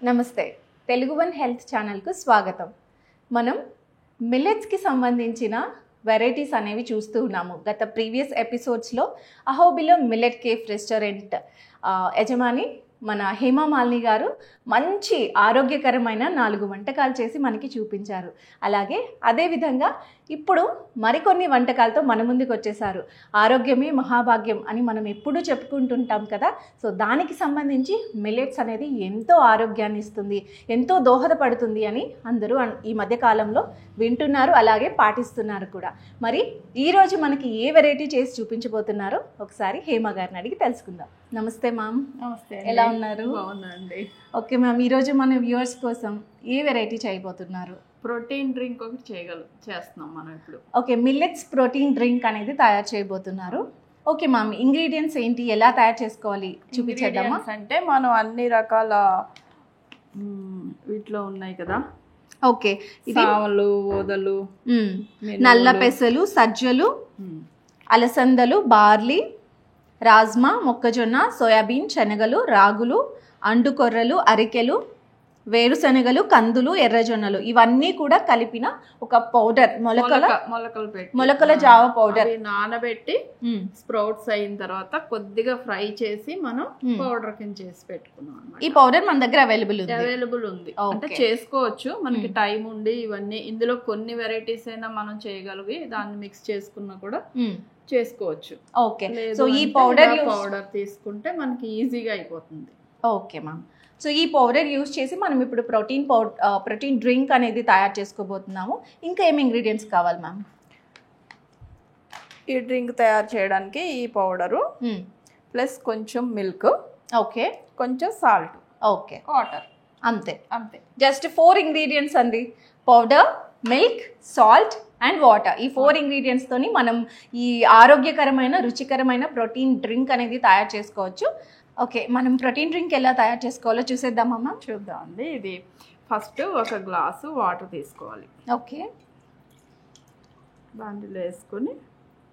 నమస్తే Telugu one health ఛానల్కు స్వాగతం. మనం మిల్లెట్స్కి సంబంధించిన వెరైటీస్ అనేవి చూస్తూ ఉన్నాము. గత ప్రీవియస్ ఎపిసోడ్స్లో అహోబిలో మిల్లెట్ కేఫ్ రెస్టారెంట్ యజమాని మన హేమా మాలిని గారు మంచి ఆరోగ్యకరమైన 4 వంటకాలు చేసి మనకి చూపించారు. అలాగే అదేవిధంగా ఇప్పుడు మరికొన్ని వంటకాలతో మన ముందుకు వచ్చేసారు. ఆరోగ్యమే మహాభాగ్యం అని మనం ఎప్పుడూ చెప్పుకుంటుంటాం కదా. సో దానికి సంబంధించి మిల్లెట్స్ అనేది ఎంతో ఆరోగ్యాన్ని ఇస్తుంది, ఎంతో దోహదపడుతుంది అని అందరూ ఈ మధ్య కాలంలో వింటున్నారు, అలాగే పాటిస్తున్నారు కూడా. మరి ఈరోజు మనకి ఏ వెరైటీ చేసి చూపించబోతున్నారో ఒకసారి హేమా గారిని అడిగి తెలుసుకుందాం. నమస్తే మ్యామ్. నమస్తే. ఎలా ఉన్నారు? బాగున్నాండి. ఓకే మ్యామ్, ఈరోజు మన వ్యూవర్స్ కోసం ఏ వెరైటీ చేయబోతున్నారు? ప్రోటీన్ డ్రింక్ ఒకటి చేస్తున్నాం మనం ఇప్పుడు. ఓకే, మిల్లెట్స్ ప్రోటీన్ డ్రింక్ అనేది తయారు చేయబోతున్నారు. ఓకే మ్యామ్, ఇంగ్రీడియంట్స్ ఏంటి, ఎలా తయారు చేసుకోవాలి చూపించేద్దామా? అంటే మనం అన్ని రకాల వీటిలో ఉన్నాయి కదా. ఓకే, సామలు, ఓదలు, నల్ల పెసలు, సజ్జలు, అలసందలు, బార్లీ, రాజ్మా, మొక్కజొన్న, సోయాబీన్, శనగలు, రాగులు, అండుకొర్రలు, అరికెలు, వేరుశనగలు, కందులు, ఎర్రజొన్నలు ఇవన్నీ కూడా కలిపిన ఒక పౌడర్, మొలకల జావ పౌడర్. నానబెట్టి స్ప్రౌట్స్ అయిన తర్వాత కొద్దిగా ఫ్రై చేసి మనం పౌడర్ కింద చేసి పెట్టుకున్నాం అన్నమాట. ఈ పౌడర్ మన దగ్గర అవైలబుల్ ఉంది. అంటే చేసుకోవచ్చు, మనకి టైం ఉండి ఇవన్నీ ఇందులో కొన్ని వెరైటీస్ అయినా మనం చేయగలిగి దాన్ని మిక్స్ చేసుకున్నా కూడా చేసుకోవచ్చు. ఓకే, సో ఈ పౌడర్ తీసుకుంటే మనకి ఈజీగా అయిపోతుంది. ఓకే మ్యామ్, సో ఈ పౌడర్ యూజ్ చేసి మనం ఇప్పుడు ప్రోటీన్ డ్రింక్ అనేది తయారు చేసుకోబోతున్నాము. ఇంకా ఏమి ఇంగ్రీడియంట్స్ కావాలి మ్యామ్? ఈ డ్రింక్ తయారు చేయడానికి ఈ పౌడరు ప్లస్ కొంచెం మిల్క్, ఓకే, కొంచెం సాల్ట్, ఓకే, వాటర్, అంతే. జస్ట్ 4 ఇంగ్రీడియంట్స్ అండి. Powder, milk, salt and water. ఈ 4 ఇంగ్రీడియంట్స్ తోని మనం ఈ ఆరోగ్యకరమైన రుచికరమైన ప్రోటీన్ డ్రింక్ అనేది తయారు చేసుకోవచ్చు. ఓకే, మనం ప్రోటీన్ డ్రింక్ ఎలా తయారు చేసుకోవాలో చూసేద్దామా మ్యామ్? చూద్దామండి. ఇది ఫస్ట్ ఒక గ్లాసు వాటర్ తీసుకోవాలి. ఓకే, దాంట్లో వేసుకొని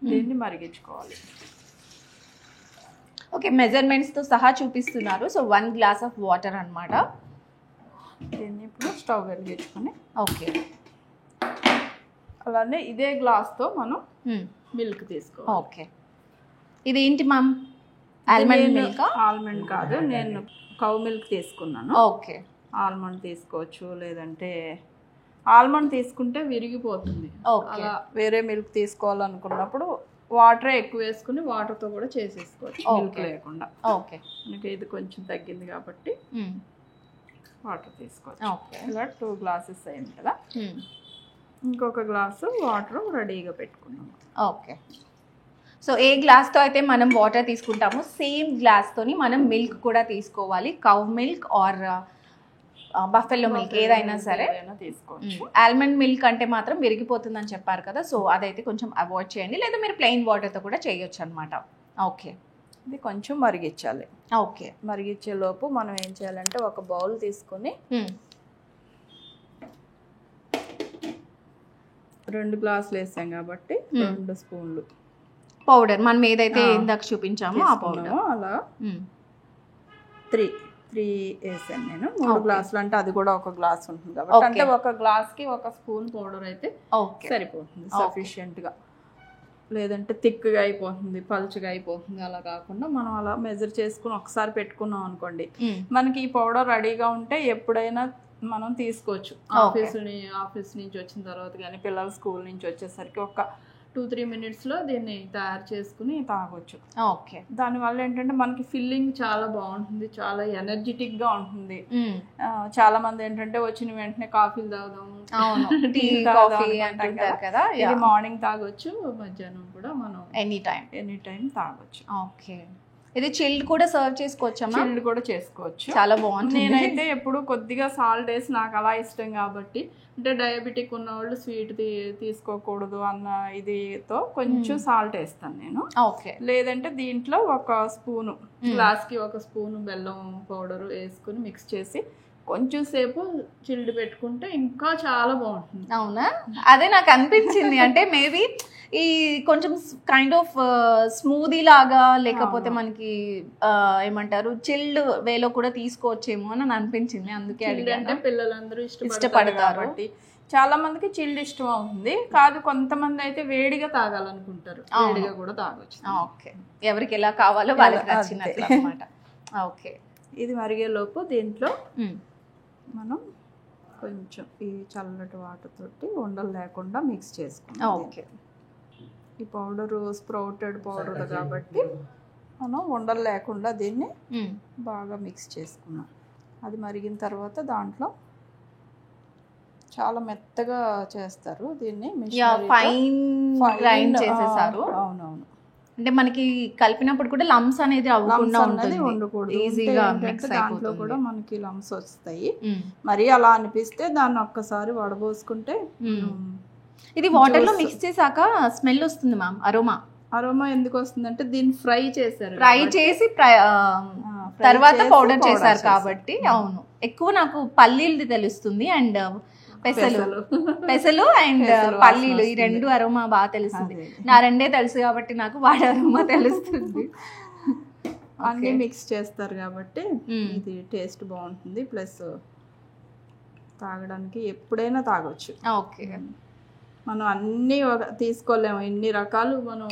దీన్ని మరిగించుకోవాలి. ఓకే, మెజర్మెంట్స్తో సహా చూపిస్తున్నారు. సో 1 గ్లాస్ ఆఫ్ వాటర్ అన్నమాట. దీన్ని ఇప్పుడు స్టవ్ వెలిగించుకొని, ఓకే, అలానే ఇదే గ్లాస్తో మనం మిల్క్ తీసుకోవాలి. ఓకే, ఇది ఏంటి మ్యామ్? Almond milk? ఆల్మండ్ కాదు, నేను కౌ మిల్క్ తీసుకున్నాను. ఓకే, ఆల్మండ్ తీసుకోవచ్చు, లేదంటే ఆల్మండ్ తీసుకుంటే విరిగిపోతుంది. అలా వేరే మిల్క్ తీసుకోవాలనుకున్నప్పుడు వాటరే ఎక్కువ వేసుకుని వాటర్తో కూడా చేసేసుకోవచ్చు, మిల్క్ లేకుండా. ఓకే, మనకి ఇది కొంచెం తగ్గింది కాబట్టి వాటర్ తీసుకోవచ్చు. ఓకే, ఇలా 2 గ్లాసెస్ అయింది కదా. ఇంకొక గ్లాసు వాటర్ రెడీగా పెట్టుకున్నాము. ఓకే, సో ఏ గ్లాస్తో అయితే మనం వాటర్ తీసుకుంటామో సేమ్ గ్లాస్తోని మనం మిల్క్ కూడా తీసుకోవాలి. Cow milk are buffalo milk ఏదైనా సరే తీసుకోవచ్చు. ఆల్మండ్ మిల్క్ అంటే మాత్రం విరిగిపోతుందని చెప్పారు కదా, సో అదైతే కొంచెం అవాయిడ్ చేయండి. లేదా మీరు ప్లెయిన్ వాటర్తో కూడా చేయొచ్చు అనమాట. ఓకే, ఇది కొంచెం మరిగించాలి. ఓకే, మరిగించే లోపు మనం ఏం చేయాలంటే ఒక బౌల్ తీసుకొని 2 గ్లాసులు వేసాం కాబట్టి 2 స్పూన్లు పౌడర్ మనం ఏదైతే ఇందాక చూపించామో ఆ పౌడర్ అలా 3 వేసాను నేను. 3 గ్లాసులు అంటే అది కూడా ఒక గ్లాస్ ఉంటుంది కాబట్టి, అంటే ఒక గ్లాస్ కి 1 స్పూన్ పౌడర్ అయితే సరిపోతుంది సఫిషియెంట్ గా. లేదంటే థిక్గా అయిపోతుంది, పలుచగా అయిపోతుంది. అలా కాకుండా మనం అలా మెజర్ చేసుకుని ఒకసారి పెట్టుకున్నాం అనుకోండి, మనకి ఈ పౌడర్ రెడీగా ఉంటే ఎప్పుడైనా మనం తీసుకోవచ్చు. ఆఫీస్ నుంచి వచ్చిన తర్వాత కానీ పిల్లలు స్కూల్ నుంచి వచ్చేసరికి ఒక 2-3 మినిట్స్లో దీన్ని తయారు చేసుకుని తాగొచ్చు. ఓకే, దానివల్ల ఏంటంటే మనకి ఫిల్లింగ్ చాలా బాగుంటుంది, చాలా ఎనర్జెటిక్గా ఉంటుంది. చాలా మంది ఏంటంటే వచ్చిన వెంటనే కాఫీలు తాగుదాము, టీ కాఫీ అంటారు కదా, ఇది మార్నింగ్ తాగొచ్చు, మధ్యాహ్నం కూడా మనం ఎనీ టైం తాగొచ్చు. ఓకే, ఇది చిల్డ్ కూడా సర్వ్ చేసుకోవచ్చా? చిల్డ్ కూడా చేసుకోవచ్చు, చాలా బాగుంటుంది. నేనైతే ఎప్పుడు కొద్దిగా సాల్ట్ వేసి, నాకు అలా ఇష్టం కాబట్టి. అంటే డయాబెటిక్ ఉన్న వాళ్ళు స్వీట్ తీసుకోకూడదు అన్న ఇదితో కొంచెం సాల్ట్ వేస్తాను నేను. ఓకే, లేదంటే దీంట్లో 1 స్పూను, గ్లాస్కి 1 స్పూను బెల్లం పౌడర్ వేసుకుని మిక్స్ చేసి కొంచెం సేపు చిల్డ్ పెట్టుకుంటే ఇంకా చాలా బాగుంటుంది. అవునా, అదే నాకు అనిపించింది. అంటే మేబీ ఈ కొంచెం కైండ్ ఆఫ్ స్మూదీ లాగా లేకపోతే మనకి ఏమంటారు చిల్డ్ వేలో కూడా తీసుకోవచ్చేమో అని అనిపించింది, అందుకే అంటే పిల్లలందరూ ఇష్టపడతారు కాబట్టి చాలా మందికి చిల్డ్ ఇష్టం అవుతుంది. కాదు కొంతమంది అయితే వేడిగా తాగాలనుకుంటారు, వేడిగా కూడా తాగొచ్చు. ఓకే, ఎవరికి ఎలా కావాలో వాళ్ళకి నచ్చినట్లు అన్నమాట. ఓకే, ఇది మరిగే లోపు దీంట్లో మనం కొంచెం ఈ చల్లటి వాటర్ తోటి ఉండలు లేకుండా మిక్స్ చేసుకుంటాం. ఓకే, ఈ పౌడరు స్ప్రౌటెడ్ పౌడర్ కాబట్టి మనం ఉండలు లేకుండా దీన్ని బాగా మిక్స్ చేసుకున్నాం. అది మరిగిన తర్వాత దాంట్లో చాలా మెత్తగా చేస్తారు దీన్ని, ఫైన్ గ్రైండ్ చేసేసారు. అవునవును, అంటే మనకి కలిపినప్పుడు కూడా లమ్స్ అనేది అవ్వకుండా ఉండకూడదు, ఈజీగా దాంట్లో కూడా మనకి లమ్స్ వస్తాయి. మరి అలా అనిపిస్తే దాన్ని ఒక్కసారి వడబోసుకుంటే, ఇది వాటర్ లో మిక్స్ చేసాక స్మెల్ వస్తుంది మ్యామ్, అరోమా ఎందుకు వస్తుందంటే దీన్ని ఫ్రై చేసి తర్వాత పౌడర్ చేశారు కాబట్టి. అవును, ఎక్కువ నాకు పల్లీలది తెలుస్తుంది అండ్ పెసలు అండ్ పల్లీలు, ఈ రెండు అరోమా బాగా తెలుస్తుంది. నా రెండే తెలుసు కాబట్టి నాకు వాడి అరోమా తెలుస్తుంది. అన్ని మిక్స్ చేస్తారు కాబట్టి ఇది టేస్ట్ బాగుంటుంది, ప్లస్ తాగడానికి ఎప్పుడైనా తాగొచ్చు. ఓకే, మనం అన్ని తీసుకోలేము, ఇన్ని రకాలు మనం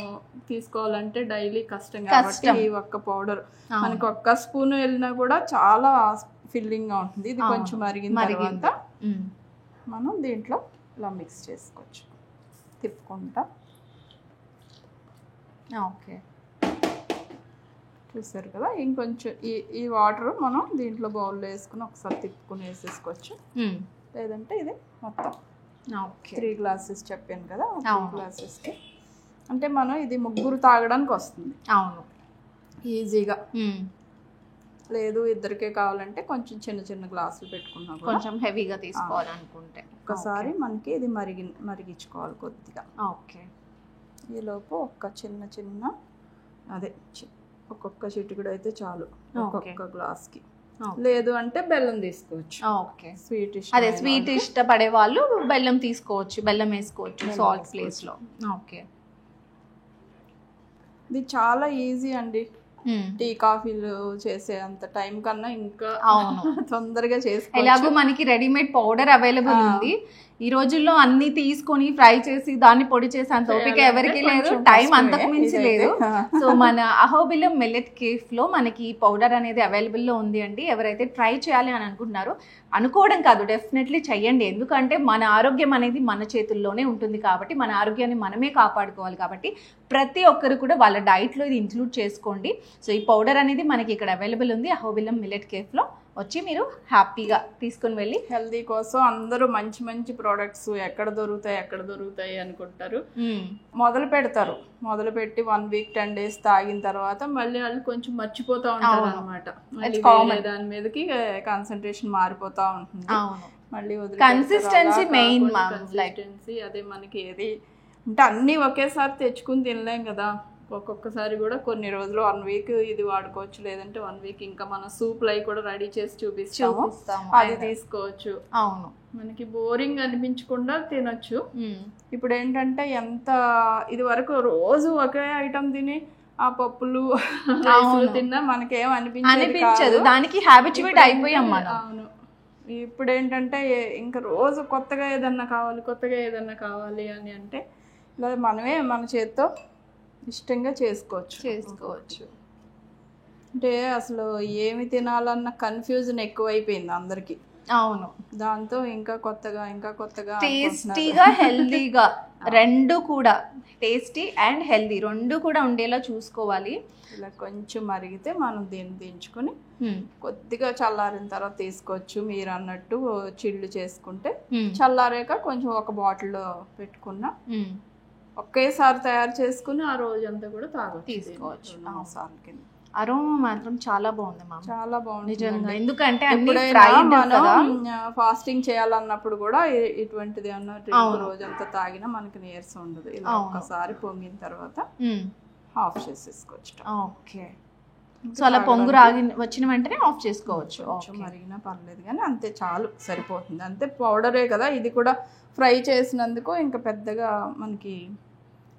తీసుకోవాలంటే డైలీ కష్టం కాబట్టి ఈ ఒక్క పౌడర్ మనకి ఒక్క స్పూన్ వెళ్ళినా కూడా చాలా ఫిల్లింగ్ గా ఉంటుంది. ఇది కొంచెం మరిగిన తర్వాత మనం దీంట్లో ఇలా మిక్స్ చేసుకోవచ్చు తిప్పుకుంటా. ఓకే, చూసారు కదా, ఇంకొంచెం ఈ వాటర్ మనం దీంట్లో బౌల్లో వేసుకుని ఒకసారి తిప్పుకుని వేసేసుకోవచ్చు. లేదంటే ఇది మొత్తం 3 గ్లాసెస్ చెప్పాను కదా, 3 గ్లాసెస్కి అంటే మనం ఇది 3 తాగడానికి వస్తుంది. అవును, ఈజీగా. లేదు ఇద్దరికే కావాలంటే కొంచెం చిన్న చిన్న గ్లాసులు పెట్టుకున్నాం, కొంచెం హెవీగా తీసుకోవాలనుకుంటే ఒక్కసారి మనకి ఇది మరిగించుకోవాలి కొద్దిగా. ఓకే, ఈలోపు చిన్న అదే ఒక్కొక్క చిటికెడు అయితే చాలు ఒక్కొక్క గ్లాస్కి. లేదు అంటే బెల్లం తీసుకోవచ్చు. ఓకే, స్వీట్ ఇష్టపడే వాళ్ళు బెల్లం తీసుకోవచ్చు, బెల్లం వేసుకోవచ్చు సాల్ట్ ప్లేస్ లో. ఓకే, ఇది చాలా ఈజీ అండి, టీ కాఫీలు చేసే అంత టైం కన్నా ఇంకా తొందరగా చేసుకోవచ్చు. ఎలాగో మనకి రెడీమేడ్ పౌడర్ అవైలబుల్ ఉంది. ఈ రోజుల్లో అన్ని తీసుకొని ఫ్రై చేసి దాన్ని పొడి చేసి అంత ఓపిక ఎవరికి లేదు, టైం అంతకు మించి లేదు. సో మన అహోబిలం మిల్లెట్ కేఫ్ లో మనకి ఈ పౌడర్ అనేది అవైలబుల్ లో ఉంది అండి. ఎవరైతే ట్రై చేయాలి అని అనుకుంటున్నారో, అనుకోవడం కాదు డెఫినెట్లీ చెయ్యండి. ఎందుకంటే మన ఆరోగ్యం అనేది మన చేతుల్లోనే ఉంటుంది కాబట్టి మన ఆరోగ్యాన్ని మనమే కాపాడుకోవాలి కాబట్టి ప్రతి ఒక్కరు కూడా వాళ్ళ డైట్లో ఇది ఇంక్లూడ్ చేసుకోండి. సో ఈ పౌడర్ అనేది మనకి ఇక్కడ అవైలబుల్ ఉంది అహోబిలం మిల్లెట్ కేఫ్లో. వచ్చి మీరు హ్యాపీగా తీసుకుని వెళ్ళి హెల్దీ కోసం అందరూ మంచి మంచి ప్రోడక్ట్స్ ఎక్కడ దొరుకుతాయి అనుకుంటారు, మొదలు పెట్టి 1 వీక్ 10 డేస్ తాగిన తర్వాత మళ్ళీ వాళ్ళు కొంచెం మర్చిపోతా ఉంటారు అనమాట. దాని మీదకి కాన్సన్ట్రేషన్ మారిపోతా ఉంటుంది. మళ్ళీ కన్సిస్టెన్సీ మెయిన్, అదే మనకి ఏది అంటే అన్ని ఒకేసారి తెచ్చుకుని తినలేం కదా. ఒక్కొక్కసారి కూడా కొన్ని రోజులు 1 వీక్ ఇది వాడుకోవచ్చు, లేదంటే 1 వీక్ ఇంకా మన సూప్లు అవి కూడా రెడీ చేసి చూపిస్తాము, అది తీసుకోవచ్చు. అవును, మనకి బోరింగ్ అనిపించకుండా తినొచ్చు. ఇప్పుడు ఏంటంటే ఇది వరకు రోజు ఒకే ఐటమ్ తిని ఆ పప్పులు తిన్నా మనకేం అనిపించదు, దానికి హ్యాబిచువేట్ అయిపోయాం మనం. అవును, ఇప్పుడు ఏంటంటే ఇంకా రోజు కొత్తగా ఏదన్నా కావాలి అని అంటే ఇలా మనమే మన చేత్తో ఇష్టంగా చేసుకోవచ్చు. అంటే అసలు ఏమి తినాలన్న కన్ఫ్యూజన్ ఎక్కువైపోయింది అందరికి. అవును, దాంతో ఇంకా కొత్తగా టేస్టీగా హెల్దీగా రెండు కూడా, టేస్టీ అండ్ హెల్దీ రెండు కూడా ఉండేలా చూసుకోవాలి. ఇలా కొంచెం మరిగితే మనం దీన్ని దించుకొని కొద్దిగా చల్లారిన తర్వాత తీసుకోవచ్చు. మీరు అన్నట్టు చిల్లు చేసుకుంటే చల్లారాక కొంచెం ఒక బాటిల్లో పెట్టుకున్నా ఒకేసారి తయారు చేసుకుని ఆ రోజంతా కూడా తీసుకోవచ్చు. అరోమా మాత్రం చాలా బాగుంది మ్యామ్, చాలా బాగుంది నిజంగా. ఎందుకంటే ఫాస్టింగ్ చేయాలన్నప్పుడు కూడా ఇటువంటిది అన్నట్టు రోజంతా తాగినా మనకి నీరసం ఉండదు. ఇలా ఒక్కసారి పొంగిన తర్వాత ఆఫ్ చేసేసుకోవచ్చు. ఓకే, సో అలా పొంగు రాగి వచ్చిన వెంటనే ఆఫ్ చేసుకోవచ్చు. కొంచెం మరిగినా పర్లేదు కానీ అంతే చాలు, సరిపోతుంది. అంతే పౌడరే కదా, ఇది కూడా ఫ్రై చేసినందుకు ఇంకా పెద్దగా మనకి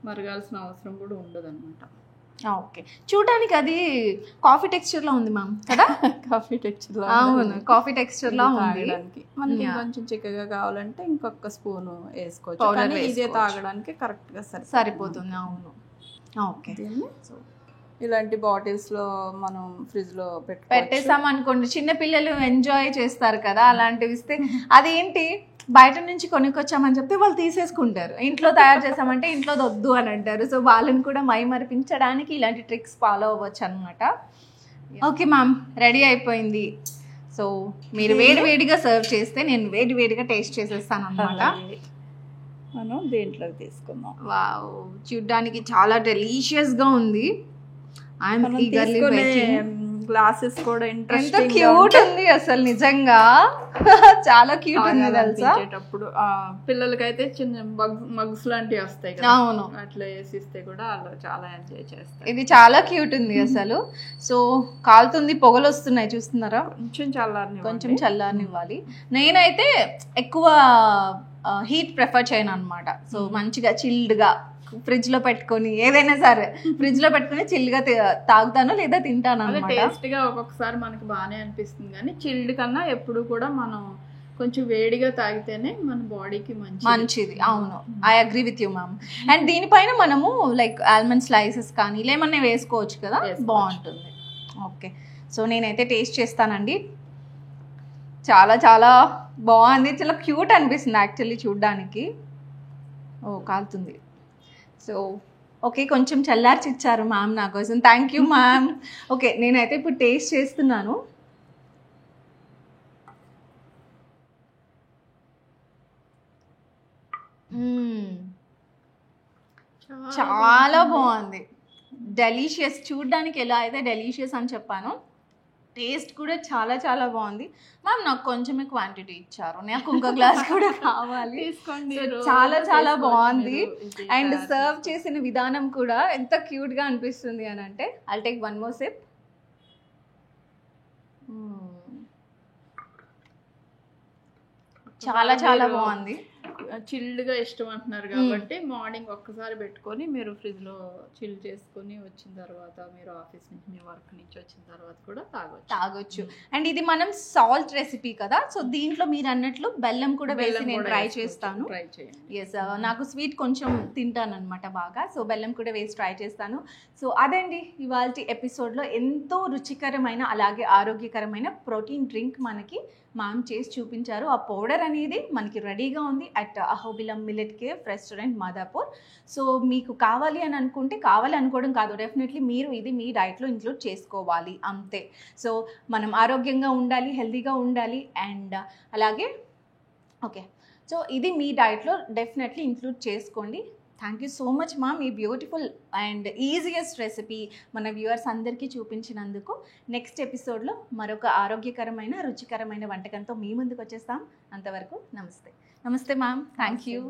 మరగాల్సిన అవసరం కూడా ఉండదు అనమాట. ఓకే, చూడడానికి అది కాఫీ టెక్స్చర్ లో ఉంది మ్యామ్ కదా. కాఫీ టెక్స్చర్ లో, అవును కాఫీ టెక్స్చర్ లో ఉంది. మనకి కొంచెం చిక్కగా కావాలంటే ఇంకొక స్పూన్ వేసుకోవచ్చు, కానీ ఇదే తాగడానికి కరెక్ట్ గా సరిపోతుంది. అవును. ఓకే, ఇలాంటి బాటిల్స్ లో మనం ఫ్రిడ్జ్ లో పెట్టేసాం అనుకోండి, చిన్న పిల్లలు ఎంజాయ్ చేస్తారు కదా అలాంటివి ఇస్తే. అదేంటి బయట నుంచి కొనుక్కొచ్చామని చెప్తే వాళ్ళు తీసేసుకుంటారు, ఇంట్లో తయారు చేసామంటే ఇంట్లో వద్దు అని అంటారు. సో వాళ్ళని కూడా మైమరిపించడానికి ఇలాంటి ట్రిక్స్ ఫాలో అవ్వచ్చు అనమాట. ఓకే మ్యామ్, రెడీ అయిపోయింది. సో మీరు వేడివేడిగా సర్వ్ చేస్తే నేను వేడివేడిగా టేస్ట్ చేసేస్తాను అనమాట. మనం దేంట్లో తీసుకుందాం. వావ్, చూడ్డానికి చాలా డెలీషియస్గా ఉంది. గ్లాసెస్ కూడా ఇంట్రెస్టింగ్ క్యూట్ ఉంది అసలు, నిజంగా చాలా క్యూట్ ఉంది తెలుసా. పిల్లలకైతే చిన్న మగ్స్ లాంటివి వస్తాయి కదా, అవును, అట్లా వేసిస్తే కూడా వాళ్ళు చాలా ఎంజాయ్ చేస్తారు. ఇది చాలా క్యూట్ ఉంది అసలు. సో కాలుతుంది, పొగలు వస్తున్నాయి చూస్తున్నారా. కొంచెం చల్లారనివ్వాలి. నేనైతే ఎక్కువ హీట్ ప్రిఫర్ చేయను అనమాట. సో మంచిగా చిల్డ్గా ఫ్రిడ్జ్ లో పెట్టుకొని, ఏదైనా సరే ఫ్రిడ్జ్ లో పెట్టుకుని చిల్గా తాగుతాను లేదా తింటాను అన్నమాట. టేస్ట్ గా ఒక్కొక్కసారి మనకి బాగానే అనిపిస్తుంది, కానీ చిల్డ్ కన్నా ఎప్పుడు కూడా మనం కొంచెం వేడిగా తాగితేనే మన బాడీకి మంచిది. అవును, I agree with you ma'am. And దీనిపైన మనము లైక్ ఆల్మండ్ స్లైసెస్ కానీ లేమన్నా వేసుకోవచ్చు కదా, బాగుంటుంది. ఓకే, సో నేనైతే టేస్ట్ చేస్తానండి. చాలా చాలా బాగుంది, చాలా క్యూట్ అనిపిస్తుంది యాక్చువల్లీ చూడ్డానికి. ఓ కాలుతుంది. సో ఓకే, కొంచెం చల్లార్చి ఇచ్చారు మ్యామ్ నా కోసం, థ్యాంక్ యూ మ్యామ్. ఓకే, నేనైతే ఇప్పుడు టేస్ట్ చేస్తున్నాను. చాలా బాగుంది, డెలీషియస్. చూడ్డానికి ఎలా అయితే డెలీషియస్ అని చెప్పాను, టేస్ట్ కూడా చాలా చాలా బాగుంది. మ్యామ్ నాకు కొంచెమే క్వాంటిటీ ఇచ్చారు, నాకు ఇంకో గ్లాస్ కూడా కావాలి. చాలా చాలా బాగుంది. అండ్ సర్వ్ చేసిన విధానం కూడా ఎంత క్యూట్గా అనిపిస్తుంది అని అంటే, I'll take one more SIP. చాలా చాలా బాగుంది. చిల్డ్గా ఇష్టం అంటున్నారు కాబట్టి మార్నింగ్ ఒక్కసారి పెట్టుకొని మీరు ఫ్రిడ్జ్లో చిల్ చేసుకొని వచ్చిన తర్వాత, మీరు ఆఫీస్ నుంచి మీ వర్క్ నుంచి వచ్చిన తర్వాత కూడా తాగొచ్చు. అండ్ ఇది మనం సాల్ట్ రెసిపీ కదా, సో దీంట్లో మీరు అన్నట్లు బెల్లం కూడా వేసి నేను ట్రై చేస్తాను. ఎస్, నాకు స్వీట్ కొంచెం తింటాను అనమాట బాగా, సో బెల్లం కూడా వేసి ట్రై చేస్తాను. సో అదండి ఇవాళ ఎపిసోడ్లో ఎంతో రుచికరమైన అలాగే ఆరోగ్యకరమైన ప్రోటీన్ డ్రింక్ మనకి మ్యామ్ చేసి చూపించారు. ఆ పౌడర్ అనేది మనకి రెడీగా ఉంది at Ahobilam millet cafe restaurant Madhapur. So మీకు కావాలి అని అనుకుంటే, కావాలి అనుకోవడం కాదు, డెఫినెట్లీ మీరు ఇది మీ డైట్లో ఇంక్లూడ్ చేసుకోవాలి అంతే. సో మనం ఆరోగ్యంగా ఉండాలి, హెల్తీగా ఉండాలి. అండ్ అలాగే ఓకే, సో ఇది మీ డైట్లో డెఫినెట్లీ ఇంక్లూడ్ చేసుకోండి. Thank you so much ma'am, ఈ బ్యూటిఫుల్ అండ్ ఈజియెస్ట్ రెసిపీ మన వ్యూవర్స్ అందరికీ చూపించినందుకు. నెక్స్ట్ ఎపిసోడ్లో మరొక ఆరోగ్యకరమైన రుచికరమైన వంటకంతో మీ ముందుకు వచ్చేస్తాం. అంతవరకు నమస్తే. నమస్తే మ్యామ్, థ్యాంక్ యూ.